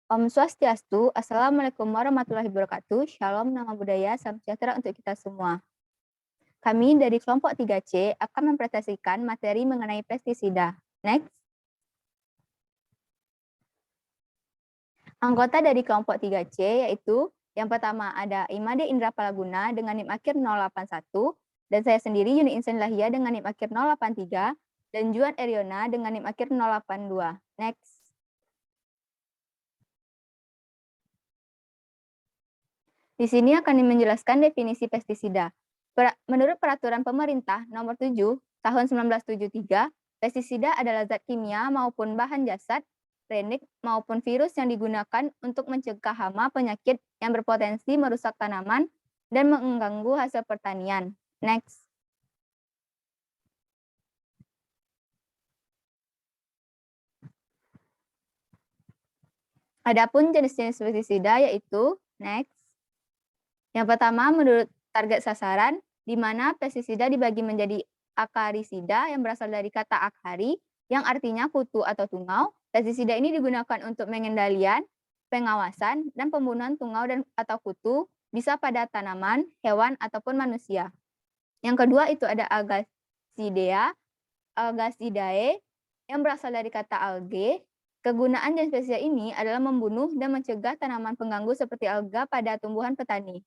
Om Swastiastu, Assalamualaikum warahmatullahi wabarakatuh, Shalom, nama budaya, salam sejahtera untuk kita semua. Kami dari kelompok 3C akan mempresentasikan materi mengenai pestisida. Next. Anggota dari kelompok 3C yaitu yang pertama ada Imade Indra Palaguna dengan NIM akhir 081, dan saya sendiri Yuni Insan Lahia dengan NIM akhir 083, dan Juan Eriona dengan NIM akhir 082. Next. Di sini akan menjelaskan definisi pestisida. Menurut Peraturan Pemerintah Nomor 7 Tahun 1973, pestisida adalah zat kimia maupun bahan jasad, renik maupun virus yang digunakan untuk mencegah hama penyakit yang berpotensi merusak tanaman dan mengganggu hasil pertanian. Next. Adapun jenis-jenis pestisida yaitu next. Yang pertama, menurut target sasaran, di mana pestisida dibagi menjadi akarisida yang berasal dari kata akari, yang artinya kutu atau tungau. Pestisida ini digunakan untuk pengendalian, pengawasan, dan pembunuhan tungau atau kutu, bisa pada tanaman, hewan, ataupun manusia. Yang kedua itu ada Algasidae, yang berasal dari kata algae. Kegunaan jenis pestisida ini adalah membunuh dan mencegah tanaman pengganggu seperti alga pada tumbuhan petani.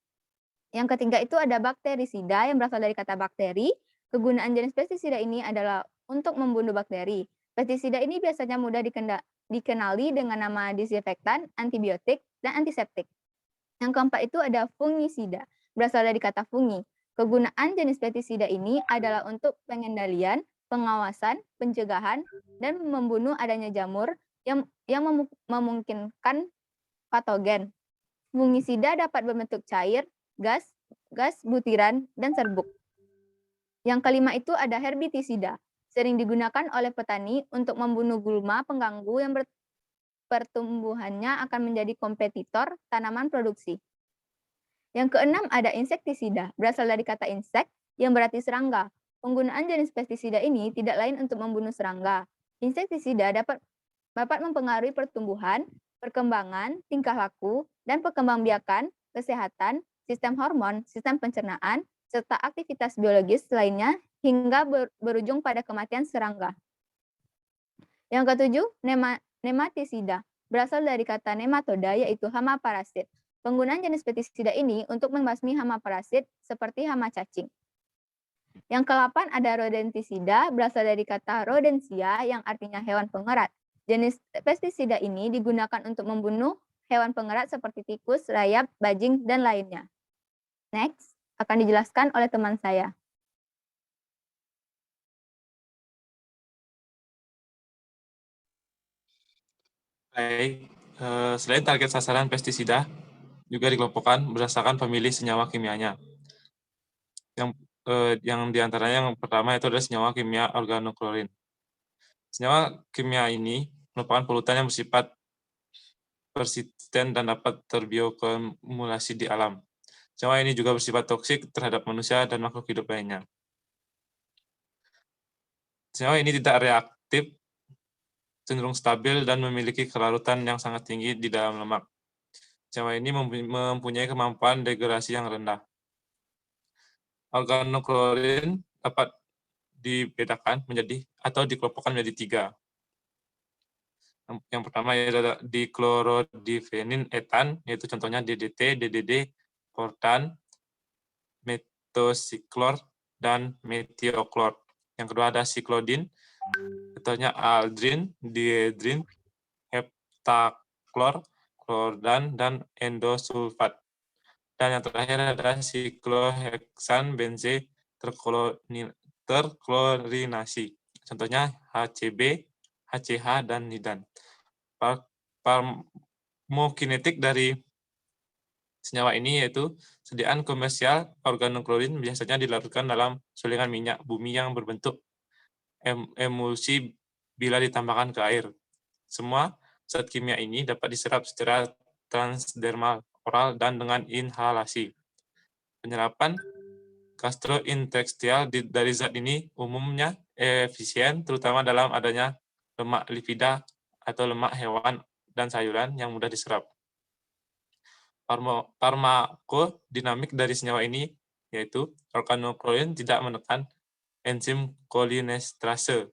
Yang ketiga itu ada bakterisida yang berasal dari kata bakteri. Kegunaan jenis pestisida ini adalah untuk membunuh bakteri. Pestisida ini biasanya mudah dikenali dengan nama disinfektan, antibiotik, dan antiseptik. Yang keempat itu ada fungisida, berasal dari kata fungi. Kegunaan jenis pestisida ini adalah untuk pengendalian, pengawasan, pencegahan, dan membunuh adanya jamur yang memungkinkan patogen. Fungisida dapat berbentuk cair, gas, butiran, dan serbuk. Yang kelima itu ada herbitisida, sering digunakan oleh petani untuk membunuh gulma pengganggu yang pertumbuhannya akan menjadi kompetitor tanaman produksi. Yang keenam ada insektisida, berasal dari kata insek yang berarti serangga. Penggunaan jenis pestisida ini tidak lain untuk membunuh serangga. Insektisida dapat mempengaruhi pertumbuhan, perkembangan, tingkah laku, dan perkembangbiakan, kesehatan, sistem hormon, sistem pencernaan, serta aktivitas biologis lainnya hingga berujung pada kematian serangga. Yang ketujuh, nematisida, berasal dari kata nematoda yaitu hama parasit. Penggunaan jenis pestisida ini untuk membasmi hama parasit seperti hama cacing. Yang ke-8 ada rodentisida, berasal dari kata rodensia yang artinya hewan pengerat. Jenis pestisida ini digunakan untuk membunuh hewan pengerat seperti tikus, rayap, bajing, dan lainnya. Next, akan dijelaskan oleh teman saya. Baik, selain target sasaran pestisida, juga dikelompokkan berdasarkan pemilih senyawa kimianya. Yang diantaranya yang pertama itu adalah senyawa kimia organoklorin. Senyawa kimia ini merupakan polutan yang bersifat persisten dan dapat terbioakumulasi di alam. Senyawa ini juga bersifat toksik terhadap manusia dan makhluk hidup lainnya. Senyawa ini tidak reaktif, cenderung stabil, dan memiliki kelarutan yang sangat tinggi di dalam lemak. Senyawa ini mempunyai kemampuan degradasi yang rendah. Organoklorin dapat dibedakan menjadi atau dikelompokkan menjadi 3. Yang pertama adalah diklorodifenin etan, yaitu contohnya DDT, DDD, kortan, metosiklor, dan metioklor. Yang kedua ada siklodin, contohnya aldrin, diedrin, heptaklor, klordan, dan endosulfat. Dan yang terakhir ada sikloheksan benze terklorinasi. Contohnya HCB, HCH, dan nidan. Farmakokinetik dari senyawa ini yaitu sediaan komersial organoklorin biasanya dilarutkan dalam sulingan minyak bumi yang berbentuk emulsi bila ditambahkan ke air. Semua zat kimia ini dapat diserap secara transdermal, oral, dan dengan inhalasi. Penyerapan gastrointestinal dari zat ini umumnya efisien, terutama dalam adanya lemak lipida atau lemak hewan dan sayuran yang mudah diserap. Farmakodinamik dari senyawa ini yaitu organoklorin tidak menekan enzim kolinesterase.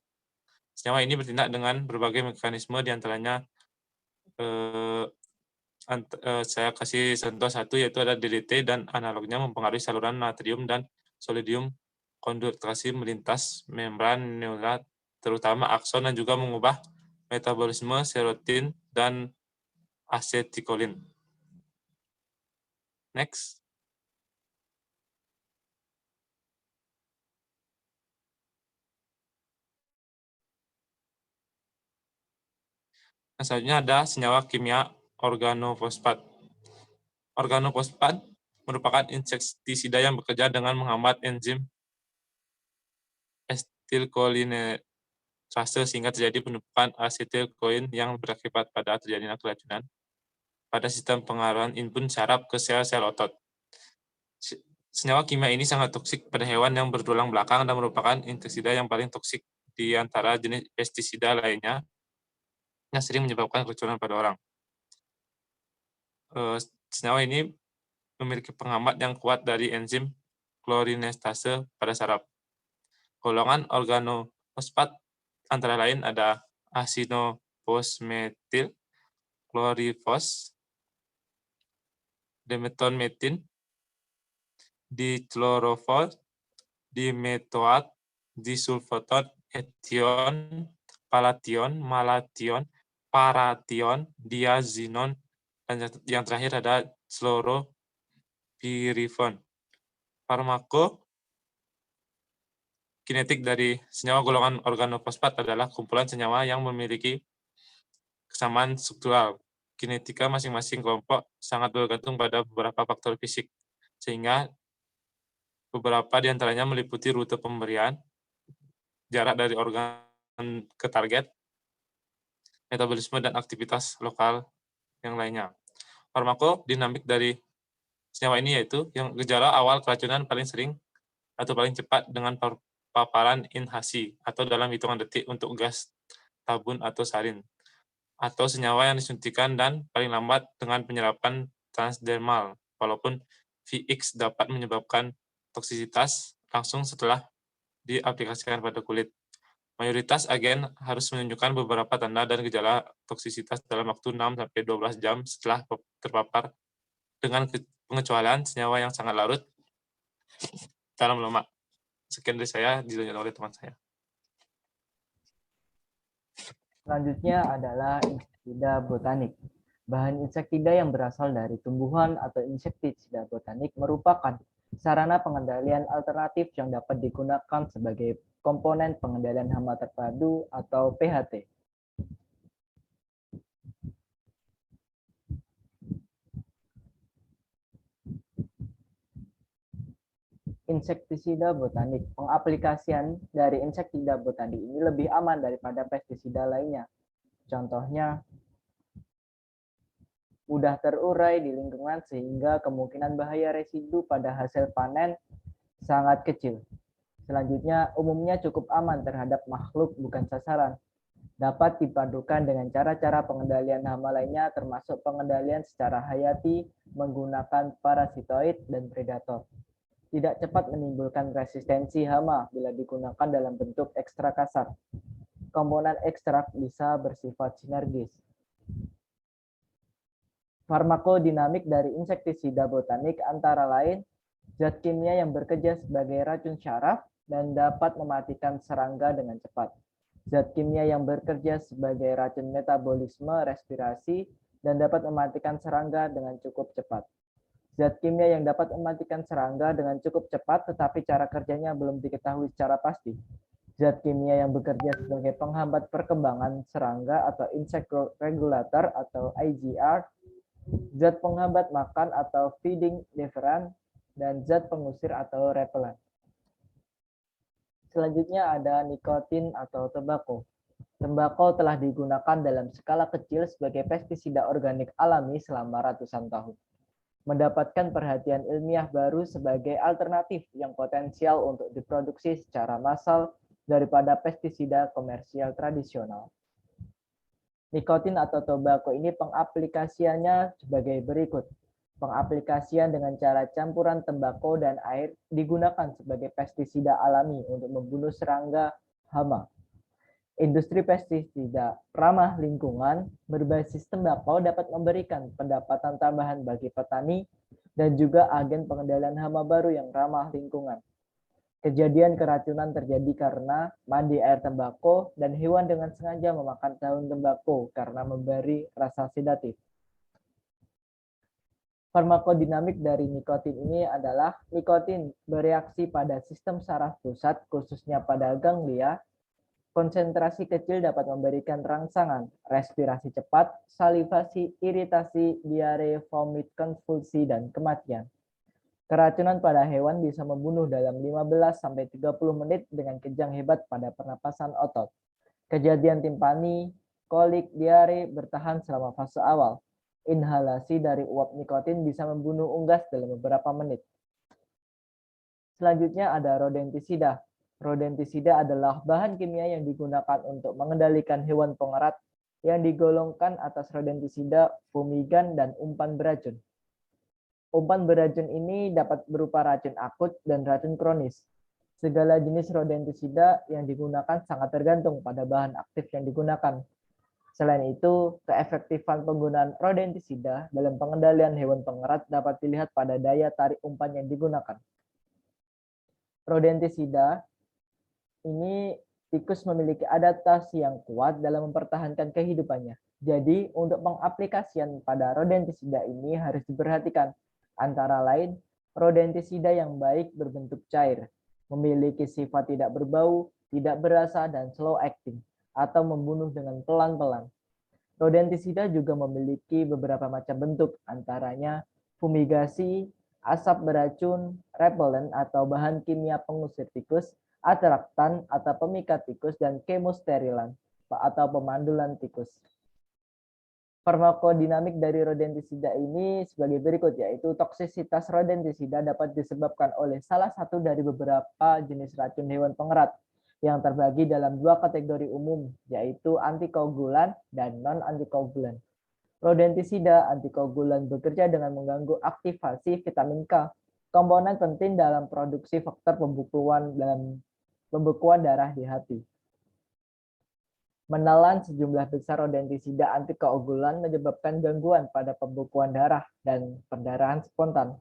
Senyawa ini bertindak dengan berbagai mekanisme, diantaranya saya kasih contoh satu, yaitu ada DDT dan analognya mempengaruhi saluran natrium dan solidium kondutasi melintas membran neural, terutama akson, dan juga mengubah metabolisme serotonin dan asetilkolin. Next. Nah, selanjutnya ada senyawa kimia organofosfat. Organofosfat merupakan insektisida yang bekerja dengan menghambat enzim asetilkolinesterase sehingga terjadi penumpukan asetilkolin yang berakibat pada terjadinya keracunan pada sistem pengaruhan input saraf ke sel-sel otot. Senyawa kimia ini sangat toksik pada hewan yang bertulang belakang dan merupakan insektisida yang paling toksik di antara jenis pestisida lainnya yang sering menyebabkan keracunan pada orang. Senyawa ini memiliki penghambat yang kuat dari enzim klorinestase pada saraf. Golongan organofosfat antara lain ada asinofosmetil, klorifos, dimetonmetin, dichlorofos, dimetoat, disulfotat, etion, palation, malation, paration, diazinon, dan yang terakhir ada chlorpyrifon. Farmakokinetik dari senyawa golongan organofosfat adalah kumpulan senyawa yang memiliki kesamaan struktural. Kinetika masing-masing kelompok sangat bergantung pada beberapa faktor fisik, sehingga beberapa di antaranya meliputi rute pemberian, jarak dari organ ke target, metabolisme, dan aktivitas lokal yang lainnya. Farmakodinamik dari senyawa ini yaitu yang gejala awal keracunan paling sering atau paling cepat dengan paparan inhalasi atau dalam hitungan detik untuk gas tabun atau sarin, atau senyawa yang disuntikan, dan paling lambat dengan penyerapan transdermal, walaupun VX dapat menyebabkan toksisitas langsung setelah diaplikasikan pada kulit. Mayoritas agen harus menunjukkan beberapa tanda dan gejala toksisitas dalam waktu 6-12 jam setelah terpapar, dengan pengecualian senyawa yang sangat larut dalam lemak. Sekian dari saya, dilanjutkan oleh teman saya. Selanjutnya adalah insektisida botanik. Bahan insektisida yang berasal dari tumbuhan atau insektisida botanik merupakan sarana pengendalian alternatif yang dapat digunakan sebagai komponen pengendalian hama terpadu atau PHT. Insektisida botanik. Pengaplikasian dari insektisida botanik ini lebih aman daripada pestisida lainnya. Contohnya, mudah terurai di lingkungan sehingga kemungkinan bahaya residu pada hasil panen sangat kecil. Selanjutnya, umumnya cukup aman terhadap makhluk bukan sasaran. Dapat dipadukan dengan cara-cara pengendalian hama lainnya, termasuk pengendalian secara hayati menggunakan parasitoid dan predator. Tidak cepat menimbulkan resistensi hama bila digunakan dalam bentuk ekstrak kasar. Komponen ekstrak bisa bersifat sinergis. Farmakodinamik dari insektisida botanik antara lain zat kimia yang bekerja sebagai racun syaraf dan dapat mematikan serangga dengan cepat. Zat kimia yang bekerja sebagai racun metabolisme respirasi dan dapat mematikan serangga dengan cukup cepat. Zat kimia yang dapat mematikan serangga dengan cukup cepat tetapi cara kerjanya belum diketahui secara pasti. Zat kimia yang bekerja sebagai penghambat perkembangan serangga atau insect growth regulator atau IGR, zat penghambat makan atau feeding deterrent, dan zat pengusir atau repellent. Selanjutnya ada nikotin atau tembakau. Tembakau telah digunakan dalam skala kecil sebagai pestisida organik alami selama ratusan tahun. Mendapatkan perhatian ilmiah baru sebagai alternatif yang potensial untuk diproduksi secara massal daripada pestisida komersial tradisional. Nikotin atau tobako ini pengaplikasiannya sebagai berikut. Pengaplikasian dengan cara campuran tembakau dan air digunakan sebagai pestisida alami untuk membunuh serangga hama. Industri pestisida ramah lingkungan berbasis tembakau dapat memberikan pendapatan tambahan bagi petani dan juga agen pengendalian hama baru yang ramah lingkungan. Kejadian keracunan terjadi karena mandi air tembakau dan hewan dengan sengaja memakan daun tembakau karena memberi rasa sedatif. Farmakodinamik dari nikotin ini adalah nikotin bereaksi pada sistem saraf pusat, khususnya pada ganglia. Konsentrasi kecil dapat memberikan rangsangan, respirasi cepat, salivasi, iritasi, diare, vomit, konvulsi, dan kematian. Keracunan pada hewan bisa membunuh dalam 15-30 menit dengan kejang hebat pada pernapasan otot. Kejadian timpani, kolik, diare bertahan selama fase awal. Inhalasi dari uap nikotin bisa membunuh unggas dalam beberapa menit. Selanjutnya ada rodentisida. Rodentisida adalah bahan kimia yang digunakan untuk mengendalikan hewan pengerat yang digolongkan atas rodentisida, fumigan, dan umpan beracun. Umpan beracun ini dapat berupa racun akut dan racun kronis. Segala jenis rodentisida yang digunakan sangat tergantung pada bahan aktif yang digunakan. Selain itu, keefektifan penggunaan rodentisida dalam pengendalian hewan pengerat dapat dilihat pada daya tarik umpan yang digunakan. Rodentisida ini tikus memiliki adaptasi yang kuat dalam mempertahankan kehidupannya. Jadi, untuk pengaplikasian pada rodentisida ini harus diperhatikan. Antara lain, rodentisida yang baik berbentuk cair, memiliki sifat tidak berbau, tidak berasa, dan slow acting, atau membunuh dengan pelan-pelan. Rodentisida juga memiliki beberapa macam bentuk, antaranya fumigasi, asap beracun, repelen atau bahan kimia pengusir tikus, atraktan atau pemikat tikus, dan kemosterilan atau pemandulan tikus. Farmakodinamik dari rodentisida ini sebagai berikut, yaitu toksisitas rodentisida dapat disebabkan oleh salah satu dari beberapa jenis racun hewan pengerat yang terbagi dalam dua kategori umum, yaitu antikoagulan dan non-antikoagulan. Rodentisida antikoagulan bekerja dengan mengganggu aktivasi vitamin K, komponen penting dalam produksi faktor pembekuan darah di hati. Menelan sejumlah besar rodentisida antikoagulan menyebabkan gangguan pada pembekuan darah dan perdarahan spontan.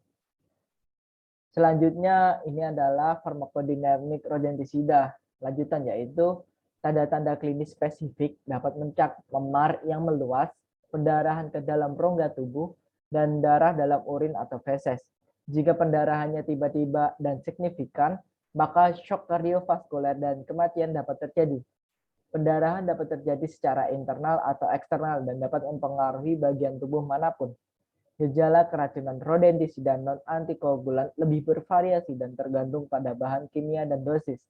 Selanjutnya ini adalah farmakodinamik rodentisida. Lanjutan yaitu tanda-tanda klinis spesifik dapat mencak memar yang meluas, pendarahan ke dalam rongga tubuh, dan darah dalam urin atau feses. Jika pendarahannya tiba-tiba dan signifikan, maka shock kardiovaskuler dan kematian dapat terjadi. Pendarahan dapat terjadi secara internal atau eksternal dan dapat mempengaruhi bagian tubuh manapun. Gejala keracunan rodentisida non-antikoagulan lebih bervariasi dan tergantung pada bahan kimia dan dosis.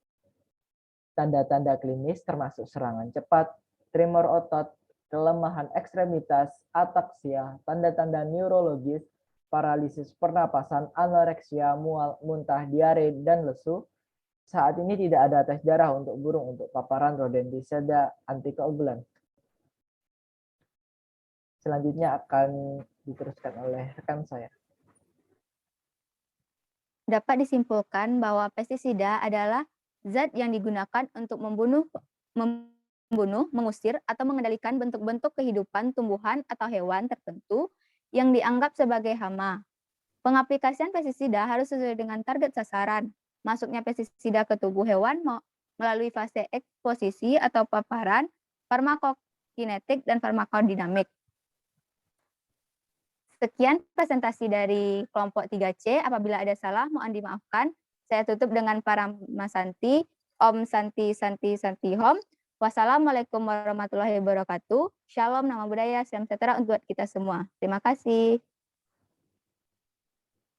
Tanda-tanda klinis termasuk serangan cepat, tremor otot, kelemahan ekstremitas, ataksia, tanda-tanda neurologis, paralisis pernapasan, anoreksia, mual, muntah, diare, dan lesu. Saat ini tidak ada tes darah untuk burung untuk paparan rodentisida antikoagulan. Selanjutnya akan diteruskan oleh rekan saya. Dapat disimpulkan bahwa pestisida adalah zat yang digunakan untuk membunuh, mengusir, atau mengendalikan bentuk-bentuk kehidupan tumbuhan atau hewan tertentu yang dianggap sebagai hama. Pengaplikasian pestisida harus sesuai dengan target sasaran. Masuknya pestisida ke tubuh hewan melalui fase eksposisi atau paparan, farmakokinetik, dan farmakodinamik. Sekian presentasi dari kelompok 3C. Apabila ada salah, mohon dimaafkan. Saya tutup dengan Parama Santi, Om Santi Santi Santi Hom. Wassalamualaikum warahmatullahi wabarakatuh. Shalom, nama budaya, salam sejahtera untuk kita semua. Terima kasih.